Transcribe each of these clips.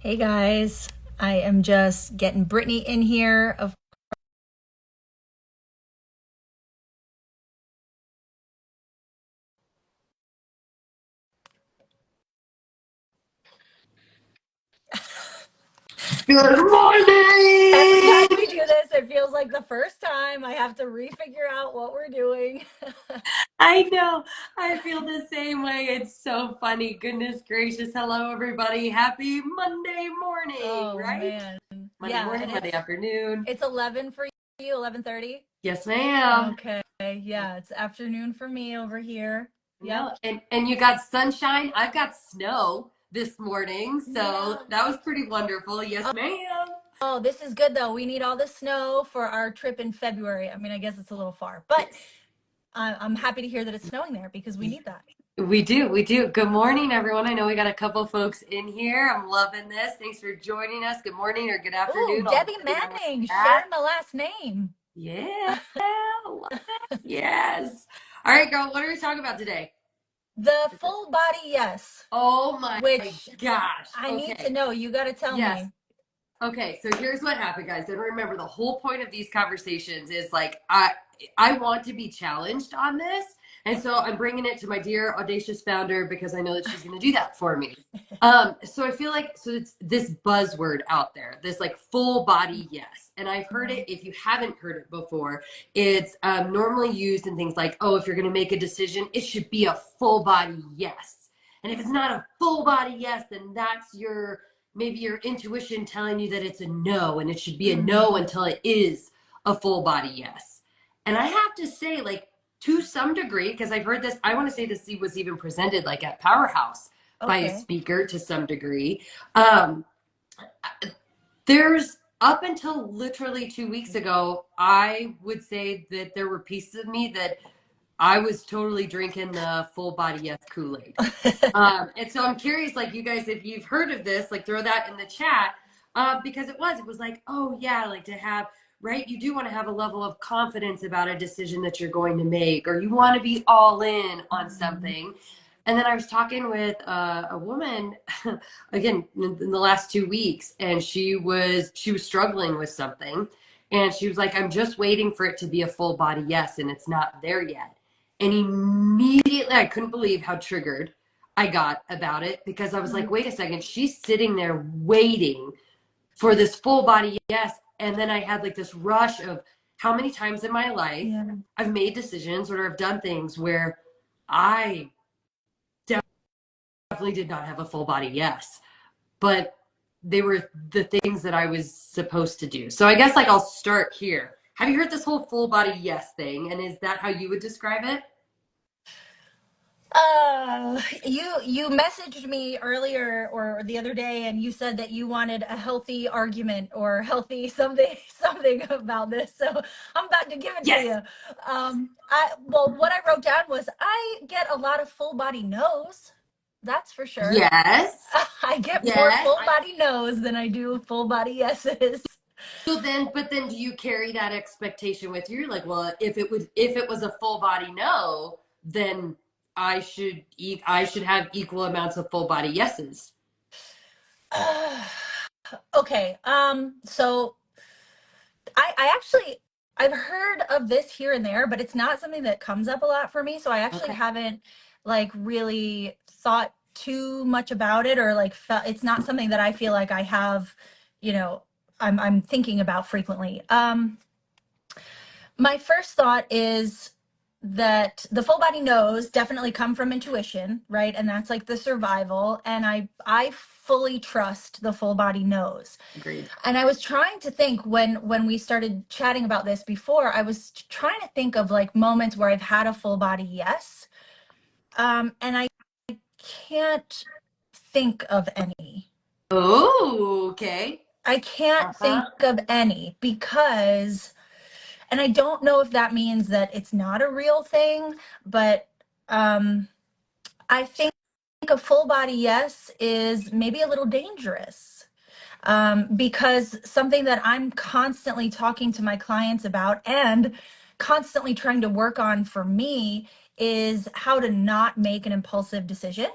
Hey guys, I am just getting Brittany in here. Good Every time morning. we do this, it feels like the first time I have to refigure out what we're doing. I know. I feel the same way. It's so funny. Goodness gracious. Hello, everybody. Happy Monday morning, Oh right? man. Monday Yeah, morning, and Monday afternoon. it's 11 for you, 11:30. Yes, ma'am. Okay. Yeah, it's afternoon for me over here. Yep. No, and you got sunshine. I've got snow this morning, so No. that was pretty wonderful. Yes, ma'am. Oh, this is good though. We need all the snow for our trip in February. I mean, I guess it's a little far, but Yes. I'm happy to hear that it's snowing there because we need that. We do, we do. Good morning, everyone. I know we got a couple folks in here. I'm loving this. Thanks for joining us. Good morning or good Ooh, afternoon, all Debbie depending on where Manning, you're at. sharing my last name. Yeah, love it. Yes. All right, girl, what are we talking about today? The full body yes, Oh my which gosh. I need to Okay. know. You got to tell Yes. me. Okay, so here's what happened, guys. And remember, the whole point of these conversations is like I want to be challenged on this, and so I'm bringing it to my dear audacious founder because I know that she's going to do that for me. So I feel like it's this buzzword out there, this like full body yes, and I've heard Yeah. it. If you haven't heard it before, it's normally used in things like, oh, if you're going to make a decision, it should be a full body yes, and if it's not a full body yes, then that's your maybe your intuition telling you that it's a no and it should be a no Mm. until it is a full body yes. And I have to say, like, to some degree, because I've heard this, I want to say this was even presented like at Powerhouse by a Okay. speaker to some degree. Um, there's up until literally 2 weeks ago, I would say that there were pieces of me that I was totally drinking the full body yes Kool-Aid. And so I'm curious, like you guys, if you've heard of this, like throw that in the chat, because it was like, oh yeah, like to have, right? You do want to have a level of confidence about a decision that you're going to make, or you want to be all in on Mm. something. And then I was talking with a woman again in the last 2 weeks, and she was struggling with something, and she was like, I'm just waiting for it to be a full body yes, and it's not there yet. And immediately, I couldn't believe how triggered I got about it because I was like, Mm. wait a second, she's sitting there waiting for this full body yes. And then I had like this rush of how many times in my life Yeah. I've made decisions or I've done things where I definitely did not have a full body yes, but they were the things that I was supposed to do. So I guess like I'll start here. Have you heard this whole full body yes thing? And is that how you would describe it? You messaged me earlier or the other day, and you said that you wanted a healthy argument or healthy something something about this. So I'm about to give it to Yes. you. What I wrote down was I get a lot of full body no's. That's for sure. Yes. I get more Yes. full body no's than I do full body yeses. So then, but then do you carry that expectation with you? You're like, well, if it was a full body no, then I should have equal amounts of full body yeses. Okay. So I actually I've heard of this here and there, but it's not something that comes up a lot for me. So I actually Okay. haven't like really thought too much about it, or like it's not something that I feel like I have, you know, I'm thinking about frequently. My first thought is that the full body knows definitely come from intuition, right? And that's like the survival. And I fully trust the full body knows. Agreed. And I was trying to think when we started chatting about this before, I was trying to think of like moments where I've had a full body yes. And I can't think of any. Oh, okay. I can't think Uh-huh. of any because, and I don't know if that means that it's not a real thing, but um, I think a full body yes is maybe a little dangerous, because something that I'm constantly talking to my clients about and constantly trying to work on for me is how to not make an impulsive decision.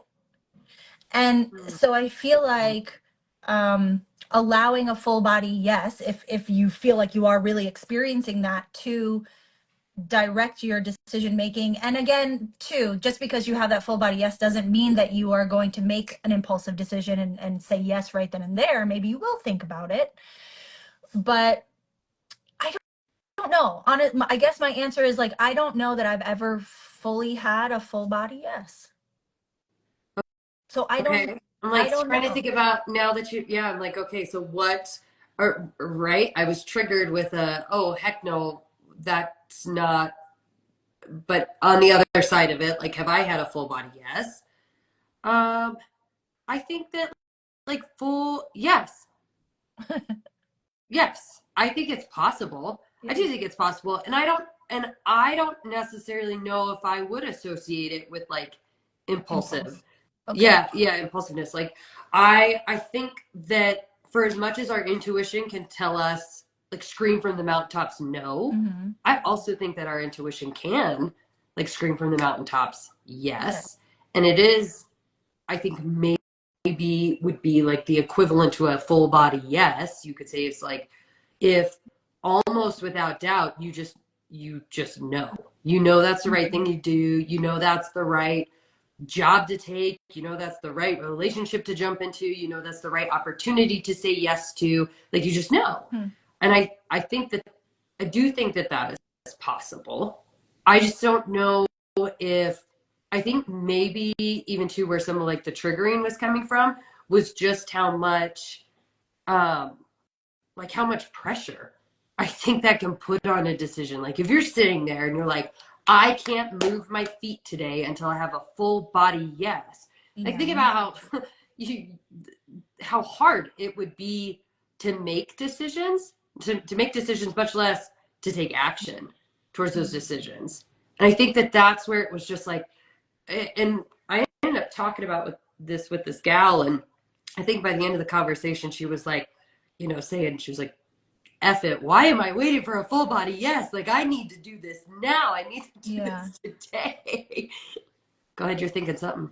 And so I feel like allowing a full body yes, if you feel like you are really experiencing that, to direct your decision making. And again, too, just because you have that full body yes doesn't mean that you are going to make an impulsive decision and say yes right then and there. Maybe you will think about it, but I don't know. On it, I guess my answer is like, I don't know that I've ever fully had a full body yes. So Okay. I'm I like don't trying to know. think about now that yeah, I'm like, okay, so what, or, right? I was triggered with oh, heck no, that's not, but on the other side of it, like, have I had a full body yes? Um, I think that like full, yes, yes, I think it's possible. I Yeah. do think it's possible. And I don't necessarily know if I would associate it with like impulsive. Impulse. Okay. Yeah, impulsiveness. Like I think that for as much as our intuition can tell us like scream from the mountaintops no, Mm-hmm. I also think that our intuition can like scream from the mountaintops Yeah. yes. And it is, I think, maybe would be like the equivalent to a full body yes. You could say it's like if almost without doubt you just know. You know that's the right Mm-hmm. thing to do. You know that's the right job to take. You know that's the right relationship to jump into. You know that's the right opportunity to say yes to. Like you just know. Hmm. And I think that I do think that that is possible. I just don't know if I think maybe even too where some of like the triggering was coming from was just how much um like how much pressure I think that can put on a decision. Like if you're sitting there and you're like, I can't move my feet today until I have a full body yes. Like think Yeah. about how you how hard it would be to make decisions, to make decisions, much less to take action towards those Mm-hmm. decisions. And I think that that's where it was just like, and I ended up talking about with this gal, and I think by the end of the conversation, she was like, saying she was like, "F it, why am I waiting for a full body? Yes, like I need to do this now. I need to do Yeah. this today." Go ahead, you're thinking something.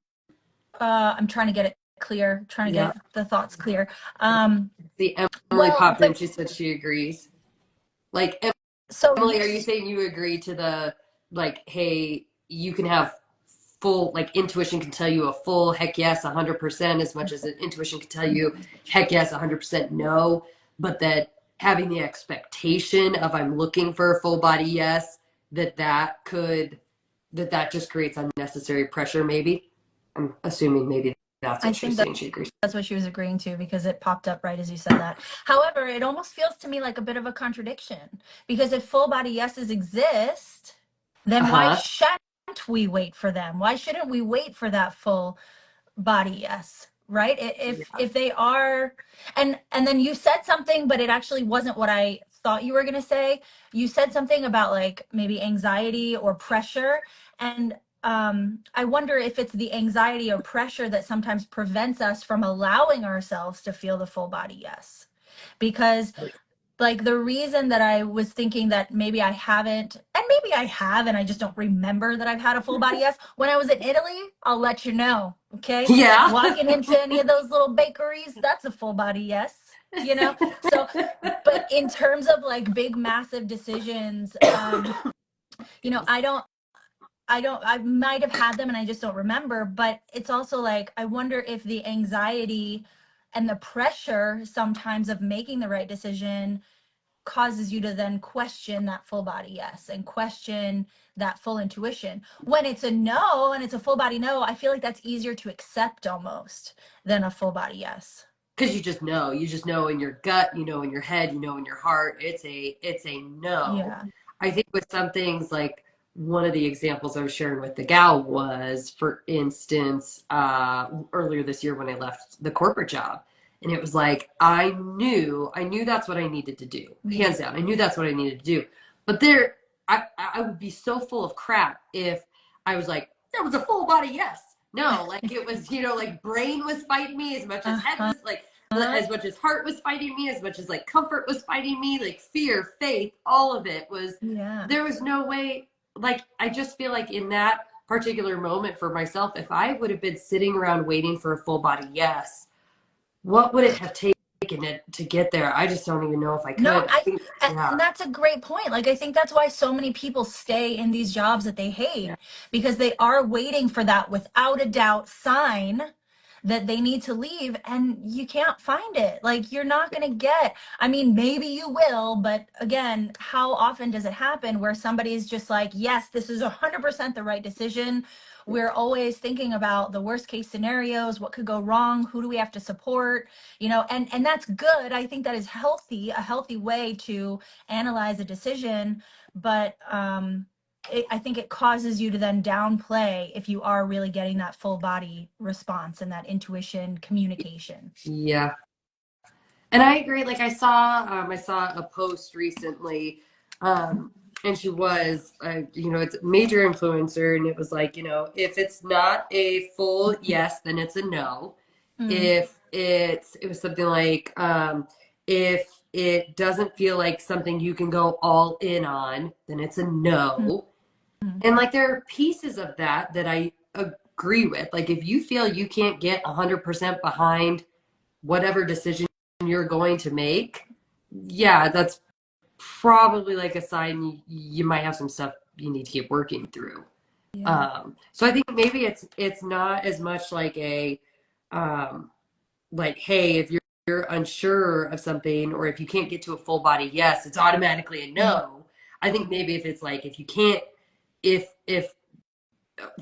I'm trying to get it clear, trying to Yeah. get the thoughts clear. Um, See, Emily well, popped in. but She said she agrees. Like, so Emily, are you saying you agree to the like, hey, you can have full like intuition can tell you a full heck yes 100% as much as an intuition can tell you heck yes 100% no, but that having the expectation of I'm looking for a full body yes, that just creates unnecessary pressure maybe. I'm assuming maybe that's I what she was think saying she agrees. that's what she was agreeing to because it popped up right as you said that. However, it almost feels to me like a bit of a contradiction because if full body yeses exist, then why Uh-huh. shouldn't we wait for them? Why shouldn't we wait for that full body yes, right? Yeah. If they are, and then you said something but it actually wasn't what I thought you were going to say. You said something about like maybe anxiety or pressure, and I wonder if it's the anxiety or pressure that sometimes prevents us from allowing ourselves to feel the full body yes, because like the reason that I was thinking that maybe I haven't, and maybe I have, and I just don't remember that I've had a full body yes. When I was in Italy, I'll let you know. Okay. Yeah. Walking into any of those little bakeries, that's a full body yes, you know? So, but in terms of like big, massive decisions, I might have had them and I just don't remember, but it's also like, I wonder if the anxiety and the pressure sometimes of making the right decision causes you to then question that full body yes and question that full intuition. When it's a no and it's a full body no, I feel like that's easier to accept almost than a full body yes. Because you just know in your gut, you know in your head, you know in your heart, it's a no. Yeah. I think with some things like one of the examples I was sharing with the gal was, for instance, earlier this year when I left the corporate job, and it was like I knew that's what I needed to do, Yeah. hands down. I knew that's what I needed to do, but I would be so full of crap if I was like, there was a full body yes. No, like it was, like brain was fighting me as much as head Uh-huh. was like, as much as heart was fighting me, as much as like comfort was fighting me, like fear, faith, all of it was, Yeah. there was no way. Like, I just feel like in that particular moment for myself, if I would have been sitting around waiting for a full body yes, what would it have taken to get there? I just don't even know if I No, could. I think, and yeah, that's a great point. Like, I think that's why so many people stay in these jobs that they hate, yeah, because they are waiting for that without a doubt sign that they need to leave, and you can't find it. Like, you're not going to get, I mean, maybe you will, but again, how often does it happen where somebody's just like, yes, this is 100% the right decision. We're always thinking about the worst case scenarios, what could go wrong, who do we have to support, and that's good. I think that is healthy, a healthy way to analyze a decision. But I think it causes you to then downplay if you are really getting that full body response and that intuition communication. yeah. And I agree. Like I saw a post recently, and she was, it's a major influencer, and it was like, if it's not a full yes, then it's a no. Mm, If it was something like, if it doesn't feel like something you can go all in on, then it's a mm, no. mm, And like there are pieces of that I agree with. Like if you feel you can't get 100% behind whatever decision you're going to make, yeah, that's probably like a sign you might have some stuff you need to keep working through. yeah. So I think maybe it's not as much like a like, hey, if you're unsure of something, or if you can't get to a full body yes, it's automatically a Mm, no. I think maybe if it's like if you can't, if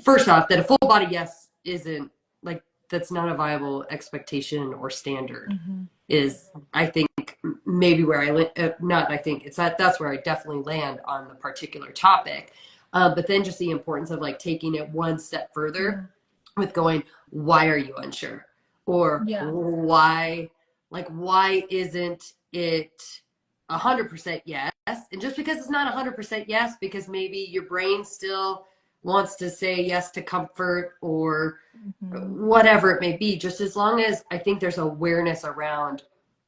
first off, that a full body yes isn't like, that's not a viable expectation or standard, mhm, is I think maybe where not I think it's that's where I definitely land on the particular topic. But then just the importance of like taking it one step further yeah. with going, why are you unsure? Or Yeah. why isn't it 100% yes? And just because it's not 100% yes, because maybe your brain still wants to say yes to comfort or Mhm. whatever it may be, just as long as I think there's awareness around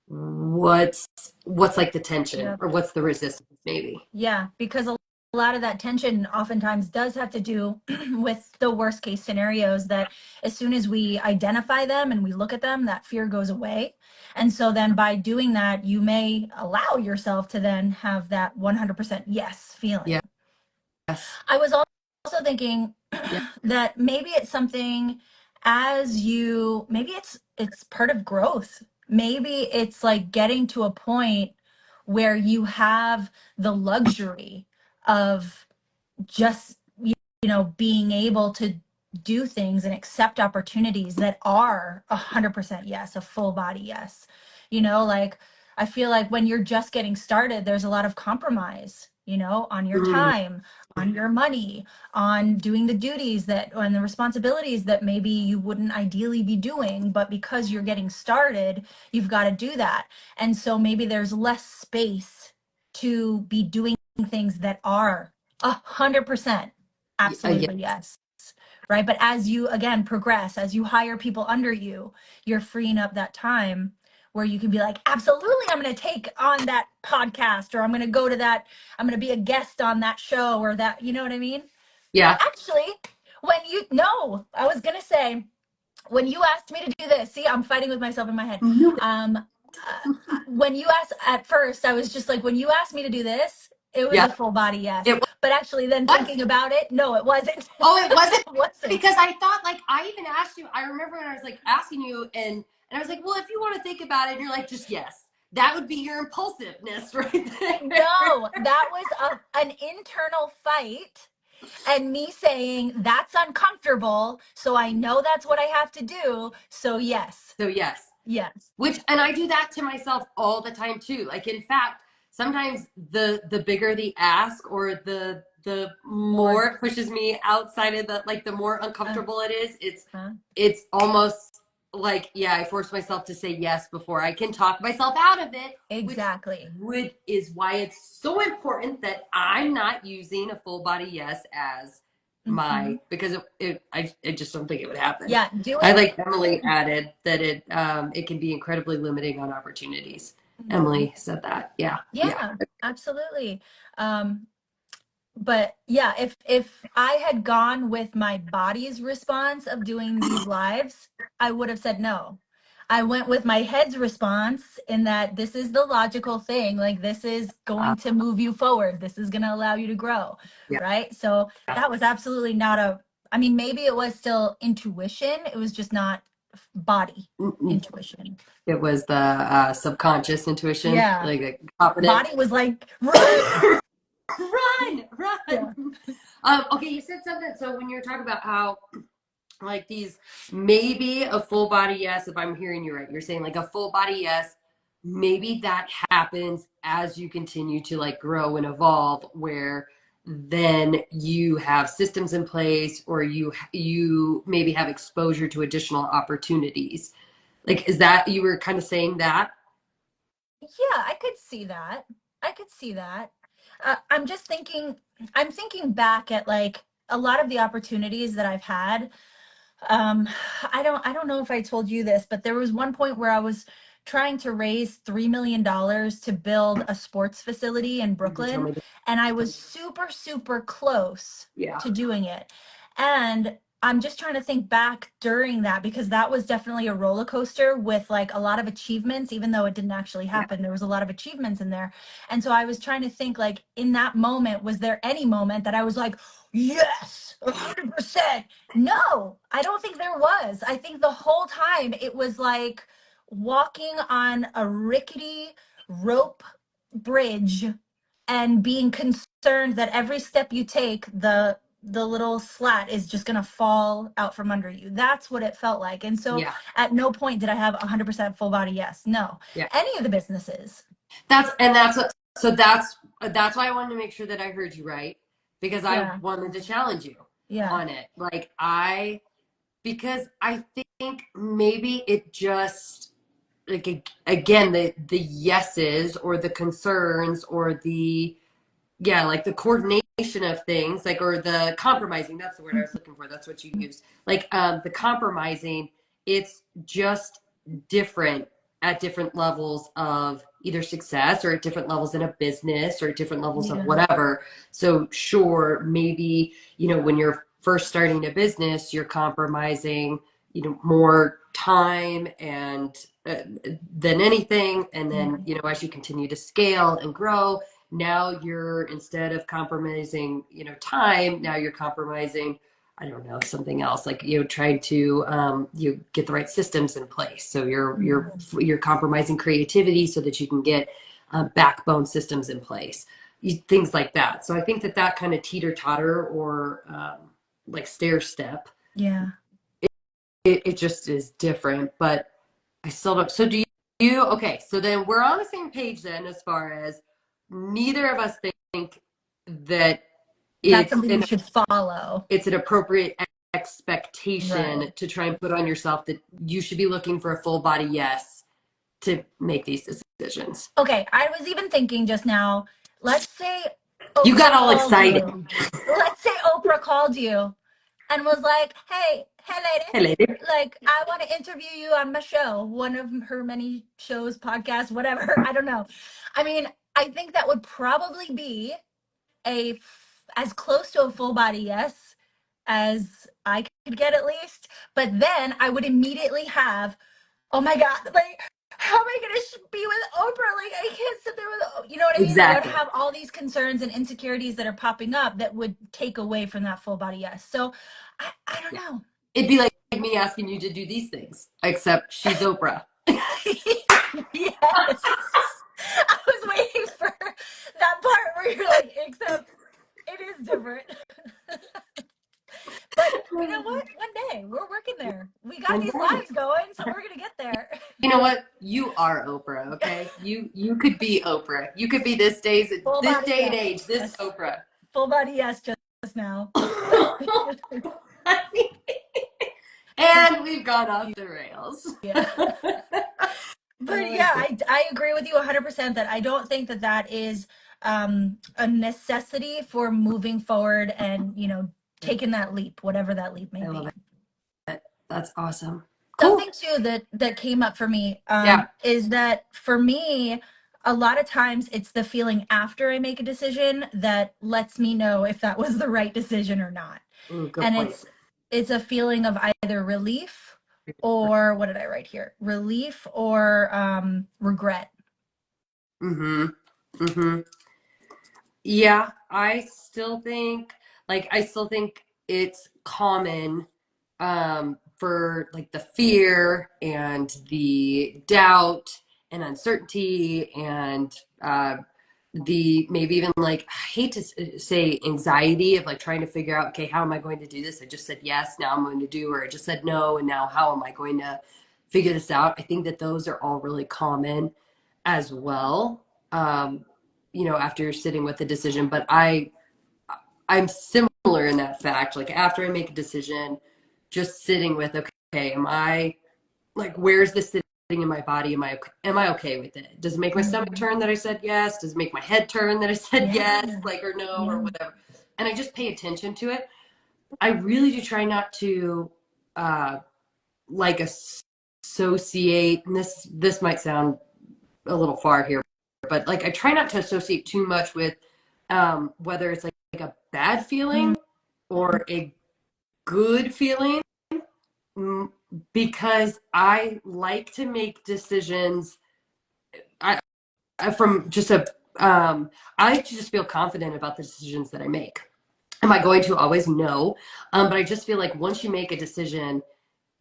what's like the tension Yeah. or what's the resistance maybe. Yeah, because a lot of that tension oftentimes does have to do with the worst case scenarios, that as soon as we identify them and we look at them, that fear goes away. And so then by doing that, you may allow yourself to then have that 100% yes feeling. Yes. I was also thinking Yeah. that maybe it's something, maybe it's part of growth. Maybe it's like getting to a point where you have the luxury of just being able to do things and accept opportunities that are 100% yes, a full body yes. Like, I feel like when you're just getting started, there's a lot of compromise, on your Mm, time, on your money, on doing the duties that and the responsibilities that maybe you wouldn't ideally be doing, but because you're getting started, you've got to do that. And so maybe there's less space to be doing things that are 100% yeah. absolutely yes. Right. But as you again progress, as you hire people under you, you're freeing up that time where you can be like, absolutely, I'm going to take on that podcast, or I'm going to go to that, I'm going to be a guest on that show, or that, you know what I mean? Yeah. Actually, no, I was going to say, when you asked me to do this, see, I'm fighting with myself in my head. Knew it. When you asked at first, I was just like, when you asked me to do this, it was Yeah. a full body yes. It But actually, then was. thinking about it, no, it wasn't. Oh, it wasn't, It wasn't. because I thought, like, I even asked you. I remember when I was like asking you, and I was like, well, if you want to think about it, and you're like, just yes. That would be your impulsiveness right there. No, that was an internal fight, and me saying that's uncomfortable. So I know that's what I have to do. So, yes, So yes. yes, Which, and I do that to myself all the time too. Like in fact, sometimes the bigger the ask, or the more. more it pushes me outside of the, like the more Uh, uncomfortable it is, uh, it's almost like, yeah, I force myself to say yes before I can talk myself out of it, which exactly. would is why it's so important that I'm not using a full body yes as Hmm. my, because I just don't think it would happen. Yeah, do I it. like Emily added that it can be incredibly limiting on opportunities. Emily said that. Yeah. Yeah. Yeah, absolutely. Um, but yeah, if I had gone with my body's response of doing these lives, I would have said no. I went with my head's response in that this is the logical thing. Like, this is going to move you forward. This is going to allow you to grow. Yeah. Right. So that was absolutely not I mean, maybe it was still intuition. It was just not body intuition. It was the subconscious intuition, Yeah. like the confident. Body was like, run. Run, Yeah. run. Okay, you said something. So when you're talking about how like these maybe a full body yes, if I'm hearing you right, you're saying like a full body yes, maybe that happens as you continue to like grow and evolve, where then you have systems in place, or you maybe have exposure to additional opportunities. Like, is that, you were kind of saying that? Yeah, I could see that. I could see that. I'm just thinking, I'm thinking back at like a lot of the opportunities that I've had. Um, I don't know if I told you this, but there was one point where I was trying to raise $3 million to build a sports facility in You told Brooklyn, me that. and I was super, super close Yeah. to doing it. And I'm just trying to think back during that because that was definitely a roller coaster with like a lot of achievements, even though it didn't actually Yeah. happen. There was a lot of achievements in there. And so I was trying to think like in that moment, was there any moment that I was like, yes, 100%? No, I don't think there was. I think the whole time it was like walking on a rickety rope bridge and being concerned that every step you take, the little slat is just going to fall out from under you. That's what it felt like. And so Yeah. at no point did I have 100% full body yes. No. Yeah. Any of the businesses. That's what, so that's why I wanted to make sure that I heard you right, because I Yeah. wanted to challenge you Yeah. on it. Like, because I think maybe it just, like, again, the yeses or the concerns or the, yeah, like the coordination of things, like, or the compromising, that's the word I was looking for, that's what you used, like, the compromising, it's just different at different levels of either success, or at different levels in a business, or at different levels of Yeah. whatever. So sure, maybe, when you're first starting a business, you're compromising, more time and than anything, and then, as you continue to scale and grow, now you're, instead of compromising, time, now you're compromising, I don't know, something else, like, trying to, you get the right systems in place. So you're compromising creativity so that you can get backbone systems in place, things like that. So I think that kind of teeter totter, or like stair step, Yeah. it just is different. But I still don't. So do you? Okay, so then we're on the same page then, as far as neither of us think that That's it's something you should follow. an appropriate expectation Right. to try and put on yourself, that you should be looking for a full body yes to make these decisions. Okay, I was even thinking just now, let's say You got Oprah all called excited. you. Let's say Oprah called you and was like, hey lady, Hey, lady. like I want to interview you on my show, one of her many shows, podcasts, whatever. I don't know. I mean, I think that would probably be as close to a full body yes as I could get at least. But then I would immediately have, oh my God, like, how am I going to be with Oprah? Like, I can't sit there with, you know what I mean? Like, I would Exactly. have all these concerns and insecurities that are popping up that would take away from that full body yes. So I don't know. It'd be like me asking you to do these things, except she's Oprah. Yes. I was waiting for that part where you're like, except it is different. But you know what? One day we're working there. We got One these day. lives going, so we're gonna get there. You know what? You are Oprah, okay? You could be Oprah. You could be this Full body day and yes. age, this Oprah. Full body yes just now. And we've gone off the rails. Yeah. But yeah, I agree with you 100% that I don't think that that is a necessity for moving forward and, taking that leap, whatever that leap may I love be. it. That's awesome. Cool. Something too that came up for me Yeah. is that for me, a lot of times it's the feeling after I make a decision that lets me know if that was the right decision or not. Ooh, good And point. it's a feeling of either relief or what did I write here? Relief or regret. Mm-hmm. Mm-hmm. Yeah, I still think it's common for like the fear and the doubt and uncertainty and the maybe even like I hate to say anxiety of like trying to figure out, okay, how am I going to do this? I just said yes, now I'm going to do, or I just said no, and now how am I going to figure this out? I think that those are all really common as well. Um, after you're sitting with a decision, but I'm similar in that fact. Like after I make a decision, just sitting with, okay, am I like, where's this sitting in my body? Am I okay with it? Does it make my stomach Mhm. turn that I said yes? Does it make my head turn that I said Yeah. yes, like, or no, or Yeah. whatever? And I just pay attention to it. I really do try not to uh like associate, and this might sound a little far here, but like I try not to associate too much with whether it's like a bad Mm. feeling or a good feeling, mm, because I like to make decisions. From just a I like to just feel confident about the decisions that I make. Am I going to always? No. But I just feel like once you make a decision,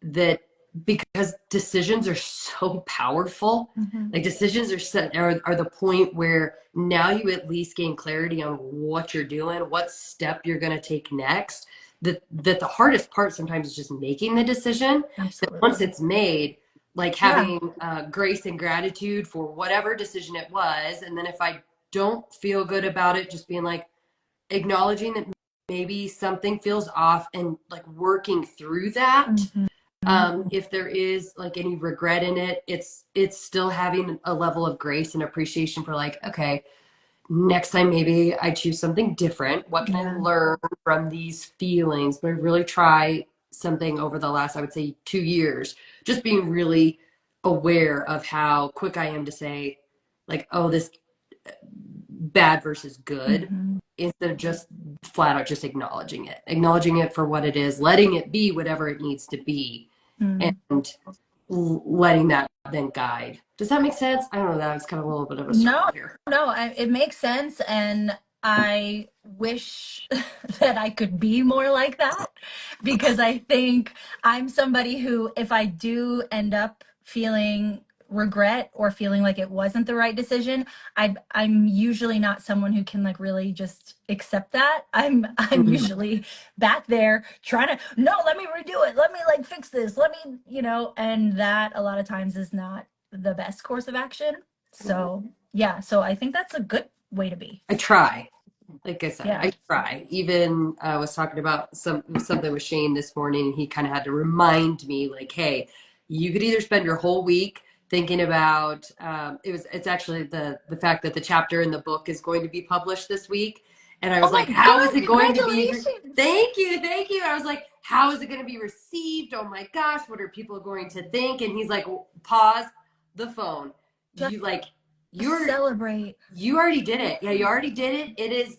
that because decisions are so powerful, Mhm. like decisions are the point where now you at least gain clarity on what you're doing, what step you're going to take next. That the hardest part sometimes is just making the decision. That once Absolutely. it's made, like Yeah. having grace and gratitude for whatever decision it was, and then if I don't feel good about it, just being like acknowledging that maybe something feels off and like working through that. Mhm. If there is like any regret in it, it's still having a level of grace and appreciation for like, okay, next time maybe I choose something different. What can I Yeah. learn from these feelings? But I really try something over the last, I would say, 2 years, just being really aware of how quick I am to say, like, oh, this bad versus good, Mhm. instead of just flat out just acknowledging it for what it is, letting it be whatever it needs to be, Mm. and letting that then guide. Does that make sense? I don't know. That was kind of a little bit of a No, circle here. no, it makes sense, and I wish that I could be more like that because I think I'm somebody who, if I do end up feeling regret or feeling like it wasn't the right decision, I'm usually not someone who can like really just accept that. I'm Mhm. usually back there trying to, no, let me redo it. Let me like fix this. Let me, and that a lot of times is not the best course of action. So yeah, so I think that's a good way to be. I try. Like I said, Yeah. I try. Even I was talking about something with Shane this morning, and he kind of had to remind me, like, hey, you could either spend your whole week thinking about it's actually the fact that the chapter in the book is going to be published this week, and I Oh was like, my how is God, it going to be? congratulations. Thank you. I was like, how is it going to be received? Oh my gosh, what are people going to think? And he's like, pause the phone. Just You like you're celebrate. you already did it. Yeah, you already did it. It is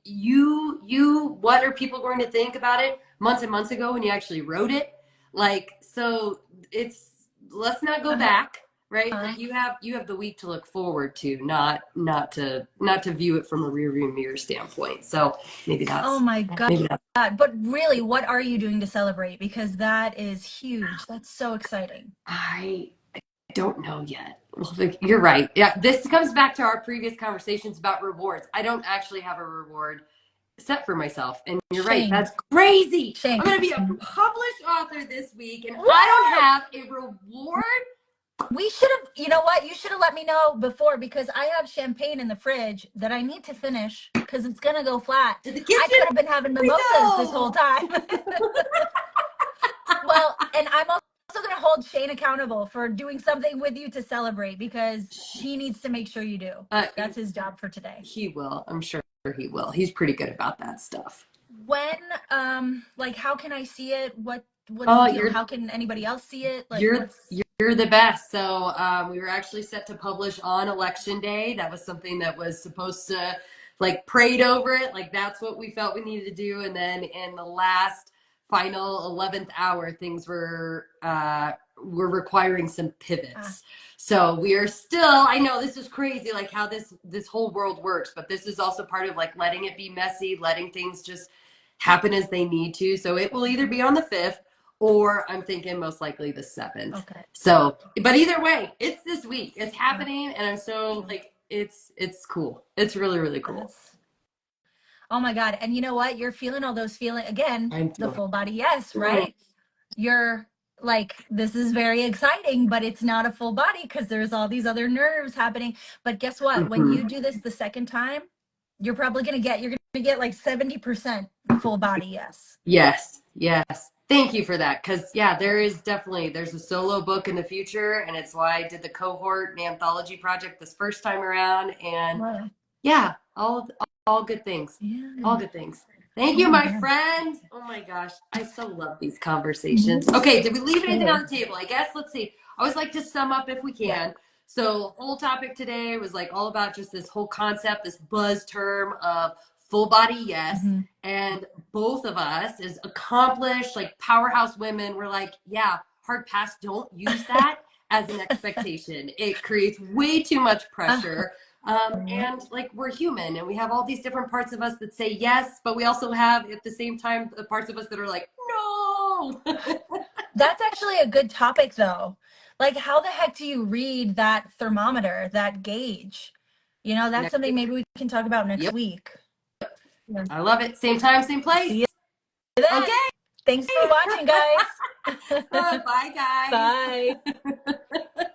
you. What are people going to think about it months and months ago when you actually wrote it? Like, so it's, let's not go back, right? Uh-huh. Like you have the week to look forward to, not to view it from a rear view mirror standpoint. So maybe Oh that's my God. maybe that's But really, what are you doing to celebrate? Because that is huge. That's so exciting. I don't know yet. Well, like, you're right. Yeah, this comes back to our previous conversations about rewards. I don't actually have a reward set for myself. And you're right, Shame. that's crazy. Shame. I'm going to be a published author this week, and I don't Woo! have a reward. We should have, you know what? You should have let me know before because I have champagne in the fridge that I need to finish because it's going to go flat. To the I kitchen could have been having we mimosas this whole go. time. Well, and I'm also going to hold Shane accountable for doing something with you to celebrate because he needs to make sure you do. Uh, That's his job for today. he will. I'm sure he will. He's pretty good about that stuff. When, like, how can I see it? What's the Oh, deal? How can anybody else see it? Like, you're what's you're the best. So we were actually set to publish on election day. That was something that was supposed to, like, prayed over it. Like that's what we felt we needed to do. And then in the last final 11th hour, things were requiring some pivots. So we are still, I know this is crazy, like how this whole world works, but this is also part of like letting it be messy, letting things just happen as they need to. So it will either be on the 5th, or I'm thinking most likely the 7th. Okay. So, but either way, it's this week. It's happening, and I'm so like it's cool. It's really, really cool. Oh my God. And you know what? You're feeling all those feelings again, I'm the feeling. full body yes, right? You're like, this is very exciting, but it's not a full body because there's all these other nerves happening. But guess what? When you do this the second time, you're probably you're gonna get like 70% full body yes. Yes, yes. Thank you for that. Because, yeah, there's a solo book in the future. And it's why I did the cohort anthology project this first time around. And Wow. yeah, all good things. Yeah. All good things. Thank Oh you, my my God. friend. Oh my gosh. I so love these conversations. Okay, did we leave anything Sure. on the table? I guess, let's see. I always like to sum up if we Yeah. can. So, whole topic today was like all about just this whole concept, this buzz term of full body yes. Mm-hmm. And both of us, as accomplished, like powerhouse women, we're like, yeah, hard pass, don't use that as an expectation. It creates way too much pressure. And like we're human and we have all these different parts of us that say yes, but we also have at the same time the parts of us that are like, no. That's actually a good topic though. Like, how the heck do you read that thermometer, that gauge? You know, that's Next something week. maybe we can talk about next Yep. week. Yeah. I love it. Same time, same place. See you then. Okay. Thanks for watching, guys. Bye, guys. Bye.